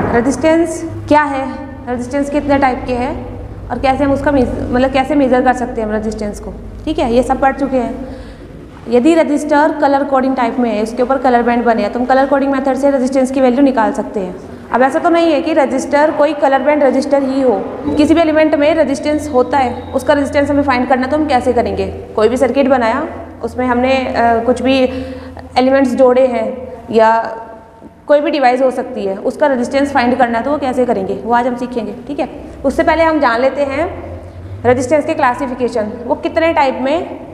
Resistance क्या है, resistance कितने टाइप के हैं और कैसे हम उसका कैसे मेज़र कर सकते हैं हम रेजिस्टेंस को, ठीक है, ये सब पढ़ चुके हैं। यदि रजिस्टर कलर कोडिंग टाइप में है, इसके ऊपर कलर बैंड बने हैं, तो हम कलर कोडिंग मेथड से रेजिस्टेंस की वैल्यू निकाल सकते हैं। अब ऐसा तो नहीं है कि रजिस्टर कोई कलर बैंड रजिस्टर ही हो, किसी भी एलिमेंट में रेजिस्टेंस होता है, उसका रेजिस्टेंस हमें फाइंड करना, तो हम कैसे करेंगे? कोई भी सर्किट बनाया, उसमें हमने कुछ भी एलिमेंट्स जोड़े हैं या कोई भी डिवाइस हो सकती है, उसका रेजिस्टेंस फाइंड करना, तो वो कैसे करेंगे वो आज हम सीखेंगे, ठीक है। उससे पहले हम जान लेते हैं रेजिस्टेंस के क्लासिफिकेशन, वो कितने टाइप में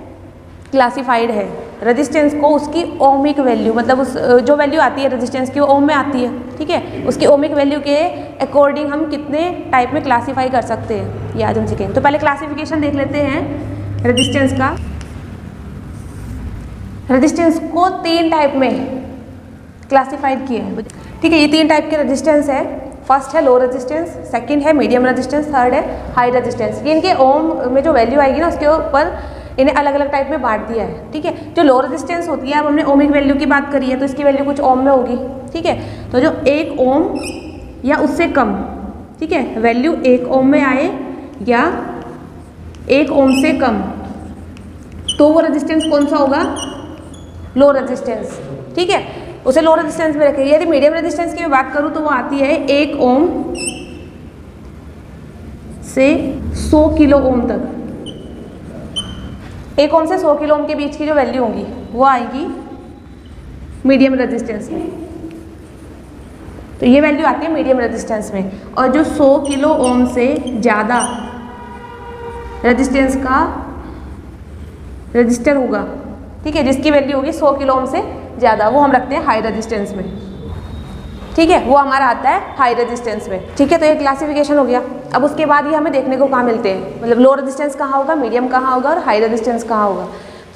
क्लासिफाइड है। रेजिस्टेंस को उसकी ओमिक वैल्यू, मतलब उस जो वैल्यू आती है रेजिस्टेंस की वो ओम में आती है, ठीक है, उसकी ओमिक वैल्यू के अकॉर्डिंग हम कितने टाइप में क्लासीफाई कर सकते हैं, ये आज हम सीखेंगे। तो पहले क्लासिफिकेशन देख लेते हैं रेजिस्टेंस का। रेजिस्टेंस को 3 टाइप में क्लासीफाइड किया है, ठीक है। ये 3 टाइप के रेजिस्टेंस है। फर्स्ट है लो रेजिस्टेंस, सेकंड है मीडियम रेजिस्टेंस, थर्ड है हाई रेजिस्टेंस। ये इनके ओम में जो वैल्यू आएगी ना, उसके ऊपर इन्हें अलग अलग टाइप में बांट दिया है, ठीक है। जो लो रेजिस्टेंस होती है, अब हमने ओमिक वैल्यू की बात करी है, तो इसकी वैल्यू कुछ ओम में होगी, ठीक है। तो जो 1 ओम या उससे कम, ठीक है, वैल्यू 1 ओम में आए या 1 ओम से कम, तो वो रेजिस्टेंस कौन सा होगा? लो रेजिस्टेंस, ठीक है, उसे लो रेजिस्टेंस में रखें। यदि मीडियम रेजिस्टेंस की मैं बात करूँ तो वो आती है 1 ओम से 100 किलो ओम तक। 1 ओम से 100 किलो ओम के बीच की जो वैल्यू होगी वो आएगी मीडियम रेजिस्टेंस में, तो ये वैल्यू आती है मीडियम रेजिस्टेंस में। और जो 100 किलो ओम से ज़्यादा रेजिस्टेंस का रजिस्टर होगा, ठीक है, जिसकी वैल्यू होगी 100 किलो ओम से ज़्यादा, वो हम रखते हैं हाई रेजिस्टेंस में, ठीक है, वो हमारा आता है हाई रेजिस्टेंस में, ठीक है। तो ये क्लासिफिकेशन हो गया। अब उसके बाद ये हमें देखने को कहाँ मिलते हैं, मतलब लो रेजिस्टेंस कहाँ होगा, मीडियम कहाँ होगा और हाई रेजिस्टेंस कहाँ होगा।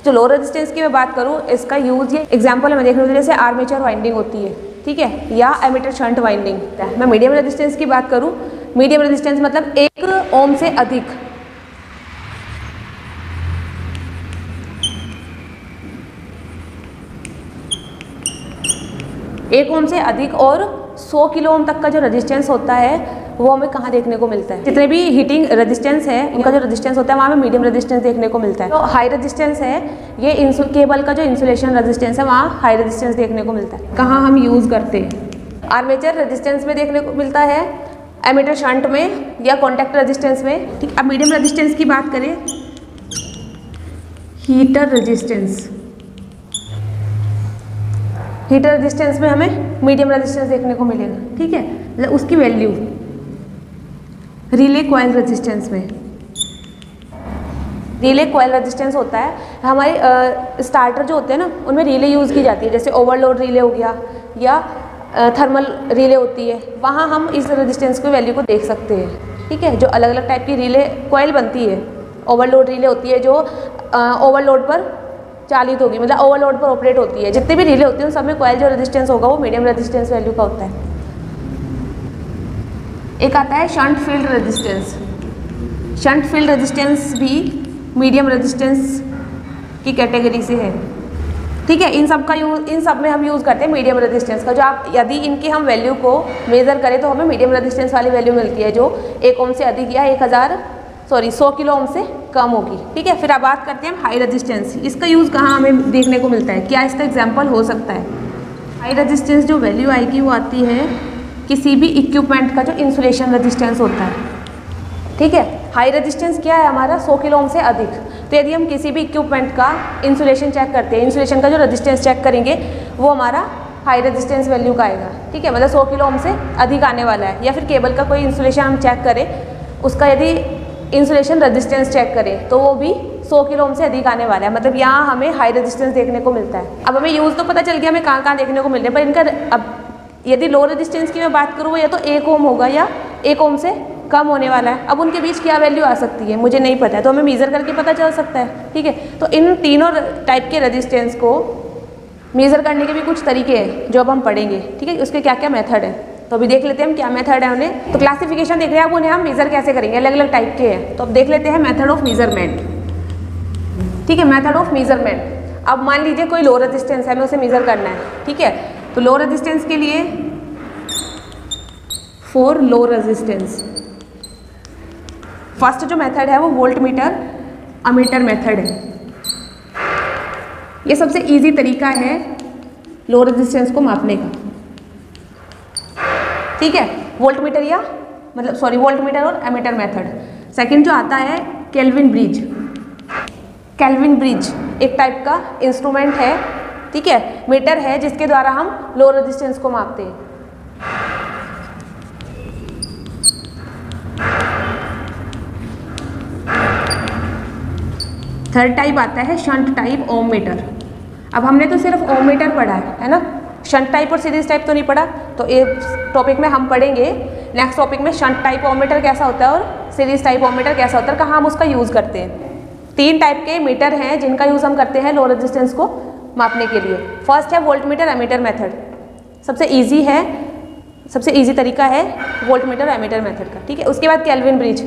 तो लो रेजिस्टेंस की मैं बात करूँ, इसका यूज़ ये एग्जाम्पल हमें देखने को जैसे आर्मेचर वाइंडिंग होती है, ठीक है, या एमीटर शंट वाइंडिंग। मैं मीडियम रेजिस्टेंस की बात करूँ, मीडियम रेजिस्टेंस मतलब 1 ओम से अधिक, 1 ओम से अधिक और 100 किलो ओम तक का जो रेजिस्टेंस होता है वो हमें कहाँ देखने को मिलता है? जितने भी हीटिंग रेजिस्टेंस है उनका जो रेजिस्टेंस होता है वहाँ हमें मीडियम रेजिस्टेंस देखने को मिलता है। तो हाई रेजिस्टेंस है, ये केबल का जो इंसुलेशन रेजिस्टेंस है वहाँ हाई रेजिस्टेंस देखने को मिलता है। कहाँ हम यूज़ करते हैं? आर्मेचर रेजिस्टेंस में देखने को मिलता है, एमीटर शंट में या कॉन्टैक्ट रेजिस्टेंस में, ठीक। अब मीडियम रेजिस्टेंस की बात करें, हीटर रेजिस्टेंस, हीटर रेजिस्टेंस में हमें मीडियम रेजिस्टेंस देखने को मिलेगा, ठीक है। मतलब उसकी वैल्यू रिले कॉइल रेजिस्टेंस में, रिले कॉइल रेजिस्टेंस होता है हमारे स्टार्टर जो होते हैं ना उनमें रिले यूज़ की जाती है, जैसे ओवरलोड रिले हो गया या थर्मल रिले होती है, वहाँ हम इस रेजिस्टेंस की वैल्यू को देख सकते हैं, ठीक है। जो अलग अलग टाइप की रिले कॉइल बनती है, ओवरलोड रिले होती है जो ओवरलोड पर चालित होगी, मतलब ओवरलोड पर ऑपरेट होती है। जितने भी रिले होती हैं उन सब में कॉइल जो रेजिस्टेंस होगा वो मीडियम रेजिस्टेंस वैल्यू का होता है। एक आता है shunt field resistance, shunt field resistance भी मीडियम रेजिस्टेंस की कैटेगरी से है, ठीक है। इन सब में हम यूज़ करते हैं मीडियम रेजिस्टेंस का। जो आप यदि इनकी हम वैल्यू को मेज़र करें तो हमें मीडियम रेजिस्टेंस वाली वैल्यू मिलती है जो 1 ओम से अधिक या 100 किलो ओम से कम होगी, ठीक है। फिर अब बात करते हैं हाई रेजिस्टेंस। इसका यूज़ कहाँ हमें देखने को मिलता है, क्या इसका एग्जाम्पल हो सकता है? हाई रेजिस्टेंस जो वैल्यू आएगी वो आती है किसी भी इक्विपमेंट का जो इंसुलेशन रेजिस्टेंस होता है, ठीक है। हाई रेजिस्टेंस क्या है हमारा? 100 किलो ओम से अधिक। तो यदि हम किसी भी इक्विपमेंट का इंसुलेशन चेक करते हैं, इंसुलेशन का जो रेजिस्टेंस चेक करेंगे वो हमारा हाई रेजिस्टेंस वैल्यू का आएगा, ठीक है, मतलब 100 किलो ओम से अधिक आने वाला है। या फिर केबल का कोई इंसुलेशन हम चेक करें, उसका यदि इंसुलेशन रेजिस्टेंस चेक करें तो वो भी 100 किलो ओम से अधिक आने वाला है, मतलब यहाँ हमें हाई रेजिस्टेंस देखने को मिलता है। अब हमें यूज़ तो पता चल गया हमें कहाँ कहाँ देखने को मिल रहे हैं, पर इनका अब यदि लो रेजिस्टेंस की मैं बात करूँ वो या तो 1 ओम होगा या 1 ओम से कम होने वाला है। अब उनके बीच क्या वैल्यू आ सकती है मुझे नहीं पता है, तो हमें मेज़र करके पता चल सकता है, ठीक है। तो इन तीनों टाइप के रेजिस्टेंस को मेज़र करने के भी कुछ तरीके हैं जो अब हम पढ़ेंगे, ठीक है। उसके क्या क्या मेथड है तो अभी देख लेते हैं हम क्या मेथड है उन्हें। तो क्लासिफिकेशन देख रहे हैं, अब उन्हें हम मेज़र कैसे करेंगे, अलग अलग टाइप के हैं। तो अब देख लेते हैं मेथड ऑफ मेजरमेंट, ठीक है, मेथड ऑफ मेजरमेंट। अब मान लीजिए कोई लो रेजिस्टेंस है, हमें उसे मेज़र करना है, ठीक है। तो लो रेजिस्टेंस के लिए फॉर लो रेजिस्टेंस। फर्स्ट जो मेथड है वो वोल्ट मीटर अमीटर मेथड है। ये सबसे इजी तरीका है लो रेजिस्टेंस को मापने का, ठीक है। वोल्ट मीटर या वोल्ट मीटर और एमीटर मेथड। सेकंड जो आता है केल्विन ब्रिज। केल्विन ब्रिज एक टाइप का इंस्ट्रूमेंट है, ठीक है, मीटर है जिसके द्वारा हम लो रेजिस्टेंस को मापते हैं। थर्ड टाइप आता है शंट टाइप ओम मीटर। अब हमने तो सिर्फ ओम मीटर पढ़ा है ना, शंट टाइप और सीरीज टाइप तो नहीं पढ़ा। तो इस टॉपिक में हम पढ़ेंगे नेक्स्ट टॉपिक में शंट टाइप ओम मीटर कैसा होता है और सीरीज टाइप ओम मीटर कैसा होता है, कहाँ हम उसका यूज़ करते हैं। 3 टाइप के मीटर हैं जिनका यूज़ हम करते हैं लो रेजिस्टेंस को मापने के लिए। फर्स्ट है वोल्ट मीटर एमीटर मेथड, सबसे ईजी है, सबसे ईजी तरीका है वोल्ट मीटर एमीटर मेथड का, ठीक है। उसके बाद केल्विन ब्रिज।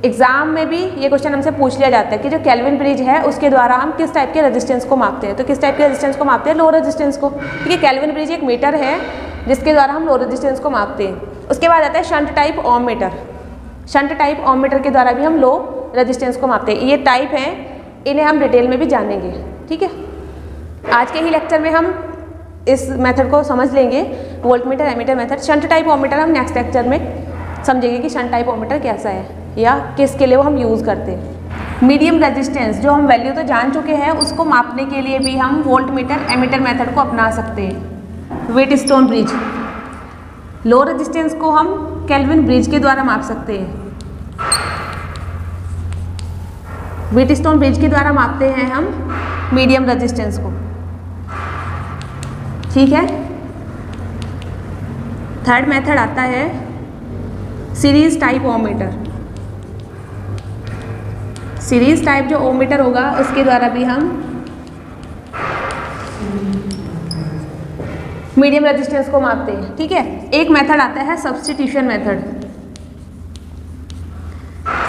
एग्जाम में भी ये क्वेश्चन हमसे पूछ लिया जाता है कि जो केल्विन ब्रिज है उसके द्वारा हम किस टाइप के रेजिस्टेंस को मापते हैं। तो किस टाइप के रेजिस्टेंस को मापते हैं? लो रेजिस्टेंस को, ठीक है। केल्विन ब्रिज एक मीटर है जिसके द्वारा हम लो रेजिस्टेंस को मापते हैं। उसके बाद आता है शंट टाइप ओम मीटर। शंट टाइप ओम मीटर के द्वारा भी हम लो रेजिस्टेंस को मापते हैं। ये टाइप हैं, इन्हें हम डिटेल में भी जानेंगे, ठीक है। आज के ही लेक्चर में हम इस मेथड को समझ लेंगे, voltmeter ammeter method. Shunt type ohmmeter हम नेक्स्ट लेक्चर में समझेंगे कि शंट टाइप ओम मीटर कैसा है या किसके लिए वो हम यूज़ करते हैं। मीडियम रेजिस्टेंस जो हम वैल्यू तो जान चुके हैं, उसको मापने के लिए भी हम वोल्ट मीटर एमीटर मेथड को अपना सकते हैं। व्हीटस्टोन ब्रिज, लो रेजिस्टेंस को हम केल्विन ब्रिज के द्वारा माप सकते हैं। व्हीटस्टोन ब्रिज के द्वारा मापते हैं हम मीडियम रेजिस्टेंस को, ठीक है। थर्ड मेथड आता है सीरीज टाइप ओम मीटर। सीरीज टाइप जो ओम मीटर होगा उसके द्वारा भी हम मीडियम रेजिस्टेंस को मापते हैं, ठीक है। एक मेथड आता है सब्स्टिट्यूशन मेथड।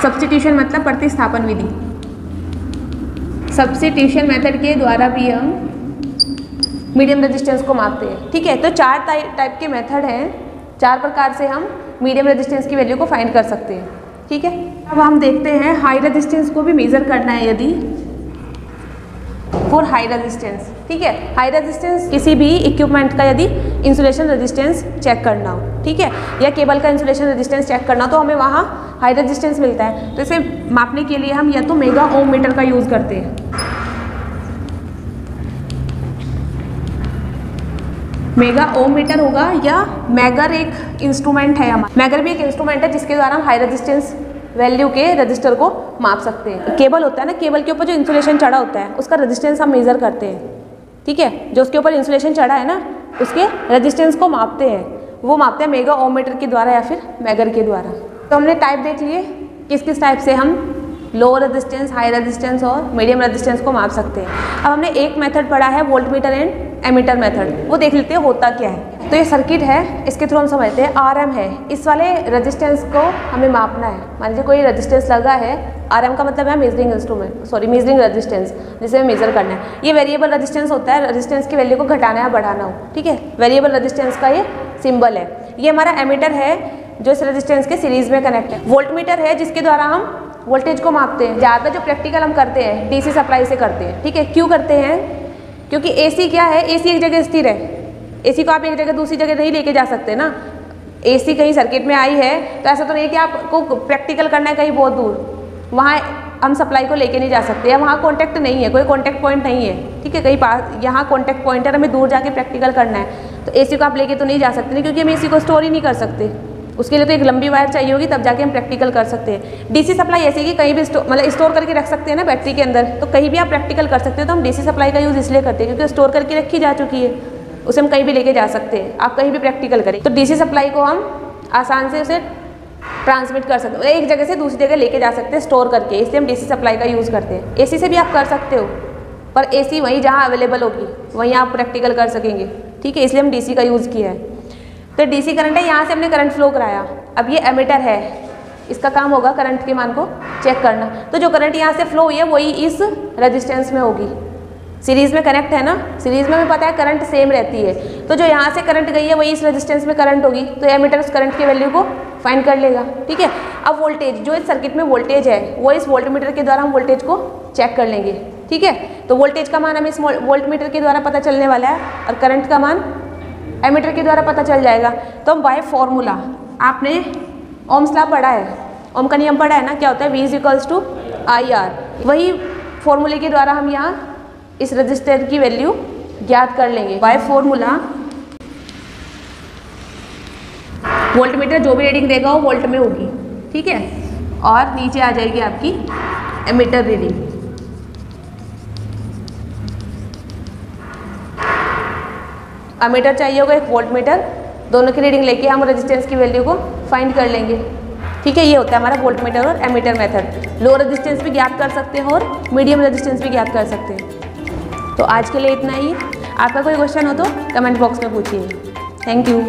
सब्स्टिट्यूशन मतलब प्रतिस्थापन विधि। सब्स्टिट्यूशन मेथड के द्वारा भी हम मीडियम रेजिस्टेंस को मापते हैं, ठीक है। तो 4 टाइप के मेथड हैं, 4 प्रकार से हम मीडियम रेजिस्टेंस की वैल्यू को फाइंड कर सकते हैं, ठीक है। अब हम देखते हैं हाई रेजिस्टेंस को भी मेजर करना है यदि फॉर हाई रेजिस्टेंस, ठीक है। हाई रेजिस्टेंस किसी भी इक्विपमेंट का यदि इंसुलेशन रेजिस्टेंस चेक करना हो, ठीक है, या केबल का इंसुलेशन रेजिस्टेंस चेक करना हो तो हमें वहाँ हाई रेजिस्टेंस मिलता है। तो इसे मापने के लिए हम या तो मेगा ओम मीटर का यूज़ करते हैं। मेगा ओम मीटर होगा या मैगर एक इंस्ट्रूमेंट है हमारा। मैगर भी एक इंस्ट्रूमेंट है जिसके द्वारा हम हाई रेजिस्टेंस वैल्यू के रजिस्टर को माप सकते हैं। केबल होता है ना, केबल के ऊपर जो इंसुलेशन चढ़ा होता है उसका रेजिस्टेंस हम मेज़र करते हैं, ठीक है। जो उसके ऊपर इंसुलेशन चढ़ा है ना उसके रेजिस्टेंस को मापते हैं, वो मापते हैं मेगा ओम मीटर के द्वारा या फिर मैगर के द्वारा। तो हमने टाइप देख लिए किस किस टाइप से हम लो रेजिस्टेंस, हाई रेजिस्टेंस और मीडियम रेजिस्टेंस को माप सकते हैं। अब हमने एक मेथड पढ़ा है voltmeter and ammeter method, वो देख लेते हैं होता क्या है। तो ये सर्किट है, इसके थ्रू हम समझते हैं RM है, इस वाले रेजिस्टेंस को हमें मापना है। मान लीजिए कोई रेजिस्टेंस लगा है, RM का मतलब है मेजरिंग इंस्ट्रूमेंट, मेजरिंग रेजिस्टेंस, जिसे हमें मेजर करना है। ये वेरिएबल रेजिस्टेंस होता है, रेजिस्टेंस की वैल्यू को घटाना या बढ़ाना हो, ठीक है। वेरिएबल रेजिस्टेंस का ये सिंबल है। ये हमारा एमीटर है जो इस रेजिस्टेंस के सीरीज में कनेक्ट है। वोल्ट मीटर है जिसके द्वारा हम वोल्टेज को मापते हैं। ज़्यादा जो प्रैक्टिकल हम करते हैं DC सप्लाई से करते हैं, ठीक है। क्यों करते हैं? क्योंकि AC क्या है, AC एक जगह स्थिर है। AC को आप एक जगह दूसरी जगह नहीं लेके जा सकते ना। AC कहीं सर्किट में आई है तो ऐसा तो नहीं कि आपको प्रैक्टिकल करना है कहीं बहुत दूर, वहाँ हम सप्लाई को लेके नहीं जा सकते, या वहाँ कॉन्टैक्ट नहीं है, कोई कॉन्टैक्ट पॉइंट नहीं है, ठीक है। कहीं पास यहाँ कॉन्टैक्ट पॉइंट है, हमें दूर जाके प्रैक्टिकल करना है तो AC को आप लेके तो नहीं जा सकते, नहीं, क्योंकि हम AC को स्टोर ही नहीं कर सकते। उसके लिए तो एक लंबी वायर चाहिए होगी, तब जाके हम प्रैक्टिकल कर सकते हैं। DC सप्लाई ऐसी कि कहीं भी स्टोर करके रख सकते हैं ना बैटरी के अंदर, तो कहीं भी आप प्रैक्टिकल कर सकते हैं। तो हम DC सप्लाई का यूज़ इसलिए करते हैं क्योंकि स्टोर करके रखी जा चुकी है, उसे हम कहीं भी लेके जा सकते हैं, आप कहीं भी प्रैक्टिकल करें। तो DC सप्लाई को हम आसान से उसे ट्रांसमिट कर सकते हैं, एक जगह से दूसरी जगह लेके जा सकते हैं स्टोर करके, इसलिए हम DC सप्लाई का यूज़ करते हैं। AC से भी आप कर सकते हो, पर AC वहीं जहाँ अवेलेबल होगी वहीं आप प्रैक्टिकल कर सकेंगे, ठीक है, इसलिए हम DC का यूज़ किया है। तो DC करंट है, यहाँ से हमने करंट फ्लो कराया। अब ये एमीटर है, इसका काम होगा करंट के मान को चेक करना। तो जो करंट यहाँ से फ्लो हुई है वही इस रेजिस्टेंस में होगी, सीरीज़ में कनेक्ट है ना, सीरीज़ में हमें पता है करंट सेम रहती है, तो जो यहाँ से करंट गई है वही इस रेजिस्टेंस में करंट होगी, तो एमीटर उस करंट की वैल्यू को फाइंड कर लेगा। ठीक है, अब वोल्टेज, जो इस सर्किट में वोल्टेज है वो इस वोल्टमीटर के द्वारा हम वोल्टेज को चेक कर लेंगे। ठीक है, तो वोल्टेज का मान हमें इस वोल्टमीटर के द्वारा पता चलने वाला है और करंट का मान एमीटर के द्वारा पता चल जाएगा। तो हम बाय फॉर्मूला, आपने ओम्स लॉ पढ़ा है, ओम का नियम पढ़ा है ना, क्या होता है, V = IR, वही फॉर्मूले के द्वारा हम यहाँ इस रजिस्टर की वैल्यू ज्ञात कर लेंगे। बाय फॉर्मूला वोल्टमीटर जो भी रीडिंग देगा वो वोल्ट में होगी। ठीक है, और नीचे आ जाएगी आपकी एमीटर रीडिंग। एमीटर चाहिए होगा, एक वोल्टमीटर, दोनों की रीडिंग लेके हम रेजिस्टेंस की वैल्यू को फाइंड कर लेंगे। ठीक है, ये होता है हमारा वोल्टमीटर और एमीटर मेथड। लो रेजिस्टेंस भी ज्ञात कर सकते हैं और मीडियम रेजिस्टेंस भी ज्ञात कर सकते हैं। तो आज के लिए इतना ही। आपका कोई क्वेश्चन हो तो कमेंट बॉक्स में पूछिए। Thank you.